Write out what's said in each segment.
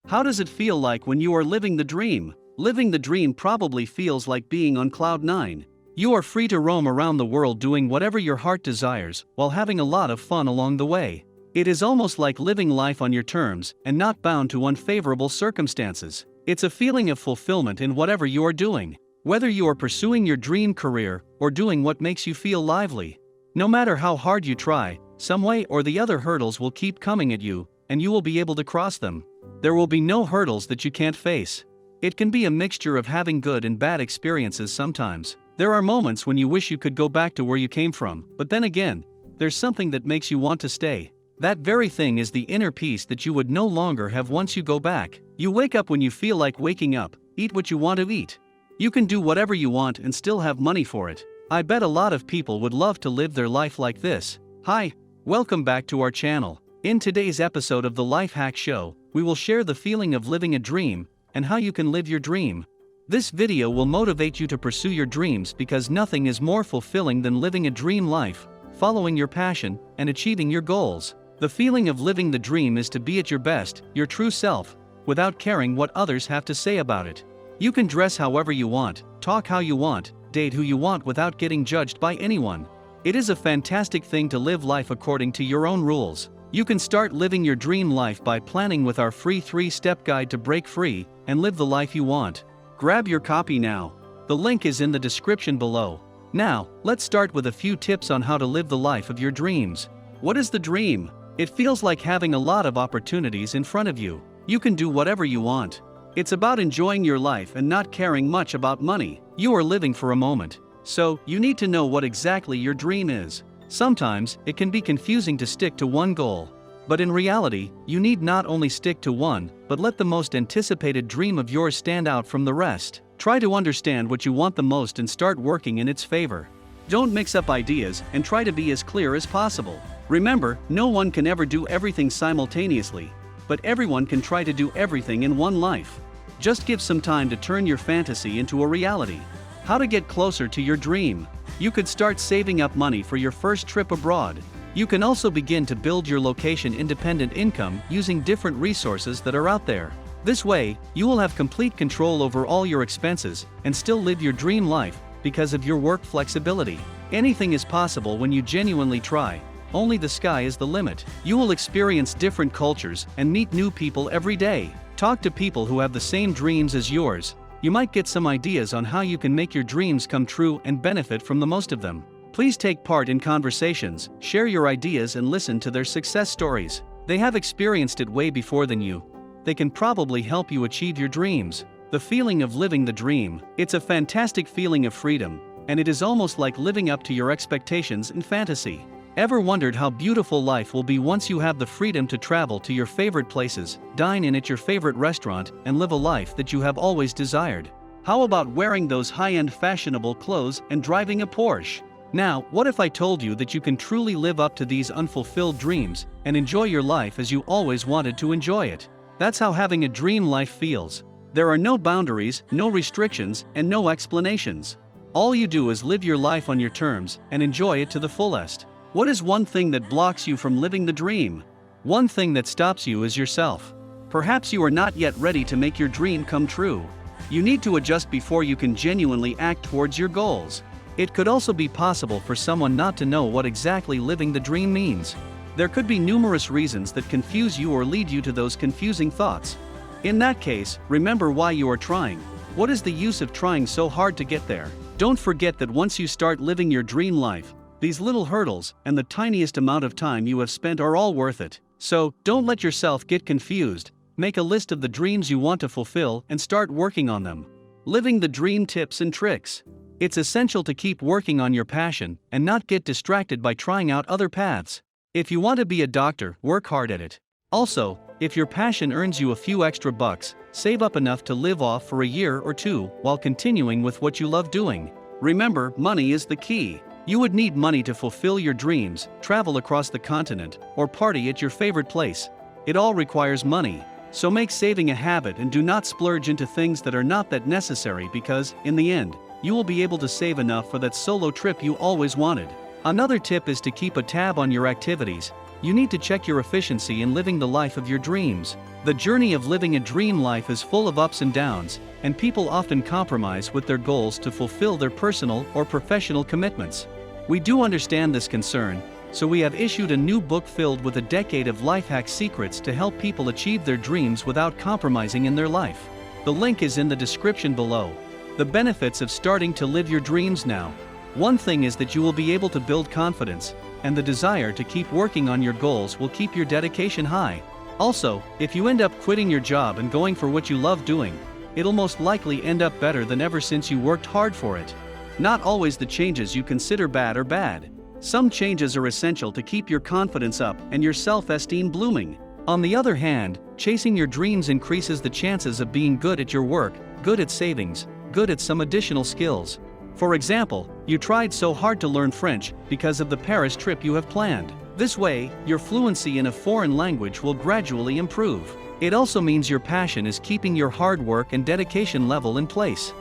How does it feel like when you are living the dream? Living the dream probably feels like being on cloud nine. You are free to roam around the world doing whatever your heart desires, while having a lot of fun along the way. It is almost like living life on your terms and not bound to unfavorable circumstances. It's a feeling of fulfillment in whatever you are doing. Whether you are pursuing your dream career or doing what makes you feel lively. No matter how hard you try, some way or the other hurdles will keep coming at you, and you will be able to cross them. There will be no hurdles that you can't face. It can be a mixture of having good and bad experiences sometimes. There are moments when you wish you could go back to where you came from, but then again, there's something that makes you want to stay. That very thing is the inner peace that you would no longer have once you go back. You wake up when you feel like waking up, eat what you want to eat. You can do whatever you want and still have money for it. I bet a lot of people would love to live their life like this. Hi, welcome back to our channel. In today's episode of the Lifehack Show, we will share the feeling of living a dream and how you can live your dream. This video will motivate you to pursue your dreams because nothing is more fulfilling than living a dream life, following your passion, and achieving your goals. The feeling of living the dream is to be at your best, your true self, without caring what others have to say about it. You can dress however you want, talk how you want, date who you want without getting judged by anyone. It is a fantastic thing to live life according to your own rules. You can start living your dream life by planning with our free 3-step guide to break free and live the life you want. Grab your copy now. The link is in the description below. Now, let's start with a few tips on how to live the life of your dreams. What is the dream? It feels like having a lot of opportunities in front of you. You can do whatever you want. It's about enjoying your life and not caring much about money. You are living for a moment. So, you need to know what exactly your dream is. Sometimes, it can be confusing to stick to one goal. But in reality, you need not only stick to one, but let the most anticipated dream of yours stand out from the rest. Try to understand what you want the most and start working in its favor. Don't mix up ideas and try to be as clear as possible. Remember, no one can ever do everything simultaneously, but everyone can try to do everything in one life. Just give some time to turn your fantasy into a reality. How to get closer to your dream? You could start saving up money for your first trip abroad. You can also begin to build your location-independent income using different resources that are out there. This way, you will have complete control over all your expenses and still live your dream life because of your work flexibility. Anything is possible when you genuinely try. Only the sky is the limit. You will experience different cultures and meet new people every day. Talk to people who have the same dreams as yours. You might get some ideas on how you can make your dreams come true and benefit from the most of them. Please take part in conversations, share your ideas and listen to their success stories. They have experienced it way before than you. They can probably help you achieve your dreams. The feeling of living the dream. It's a fantastic feeling of freedom, and it is almost like living up to your expectations in fantasy. Ever wondered how beautiful life will be once you have the freedom to travel to your favorite places, dine in at your favorite restaurant, and live a life that you have always desired? How about wearing those high-end fashionable clothes and driving a Porsche? Now, what if I told you that you can truly live up to these unfulfilled dreams and enjoy your life as you always wanted to enjoy it? That's how having a dream life feels. There are no boundaries, no restrictions, and no explanations. All you do is live your life on your terms and enjoy it to the fullest. What is one thing that blocks you from living the dream? One thing that stops you is yourself. Perhaps you are not yet ready to make your dream come true. You need to adjust before you can genuinely act towards your goals. It could also be possible for someone not to know what exactly living the dream means. There could be numerous reasons that confuse you or lead you to those confusing thoughts. In that case, remember why you are trying. What is the use of trying so hard to get there? Don't forget that once you start living your dream life, these little hurdles and the tiniest amount of time you have spent are all worth it. So, don't let yourself get confused. Make a list of the dreams you want to fulfill and start working on them. Living the dream tips and tricks. It's essential to keep working on your passion and not get distracted by trying out other paths. If you want to be a doctor, work hard at it. Also, if your passion earns you a few extra bucks, save up enough to live off for a year or two while continuing with what you love doing. Remember, money is the key. You would need money to fulfill your dreams, travel across the continent, or party at your favorite place. It all requires money. So make saving a habit and do not splurge into things that are not that necessary because, in the end, you will be able to save enough for that solo trip you always wanted. Another tip is to keep a tab on your activities. You need to check your efficiency in living the life of your dreams. The journey of living a dream life is full of ups and downs, and people often compromise with their goals to fulfill their personal or professional commitments. We do understand this concern, so we have issued a new book filled with a decade of life hack secrets to help people achieve their dreams without compromising in their life. The link is in the description below. The benefits of starting to live your dreams now. One thing is that you will be able to build confidence, and the desire to keep working on your goals will keep your dedication high. Also, if you end up quitting your job and going for what you love doing, it'll most likely end up better than ever since you worked hard for it. Not always the changes you consider bad are bad. Some changes are essential to keep your confidence up and your self-esteem blooming. On the other hand, chasing your dreams increases the chances of being good at your work, good at savings, good at some additional skills. For example, you tried so hard to learn French because of the Paris trip you have planned. This way, your fluency in a foreign language will gradually improve. It also means your passion is keeping your hard work and dedication level in place.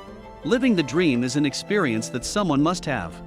Living the dream is an experience that someone must have.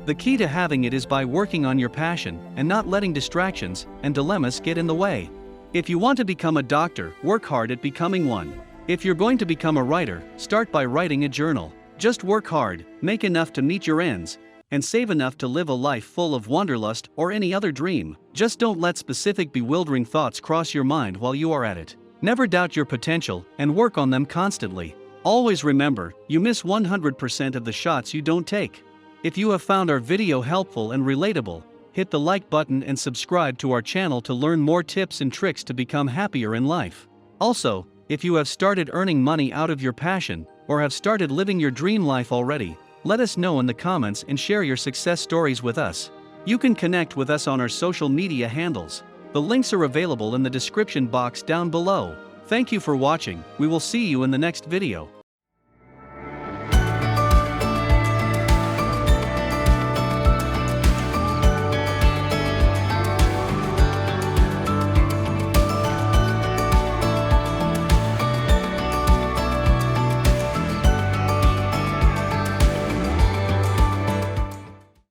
The key to having it is by working on your passion and not letting distractions and dilemmas get in the way. If you want to become a doctor, work hard at becoming one. If you're going to become a writer, start by writing a journal. Just work hard, make enough to meet your ends, and save enough to live a life full of wanderlust or any other dream. Just don't let specific bewildering thoughts cross your mind while you are at it. Never doubt your potential and work on them constantly. Always remember, you miss 100% of the shots you don't take. If you have found our video helpful and relatable, hit the like button and subscribe to our channel to learn more tips and tricks to become happier in life. Also, if you have started earning money out of your passion, or have started living your dream life already, let us know in the comments and share your success stories with us. You can connect with us on our social media handles. The links are available in the description box down below. Thank you for watching. We will see you in the next video.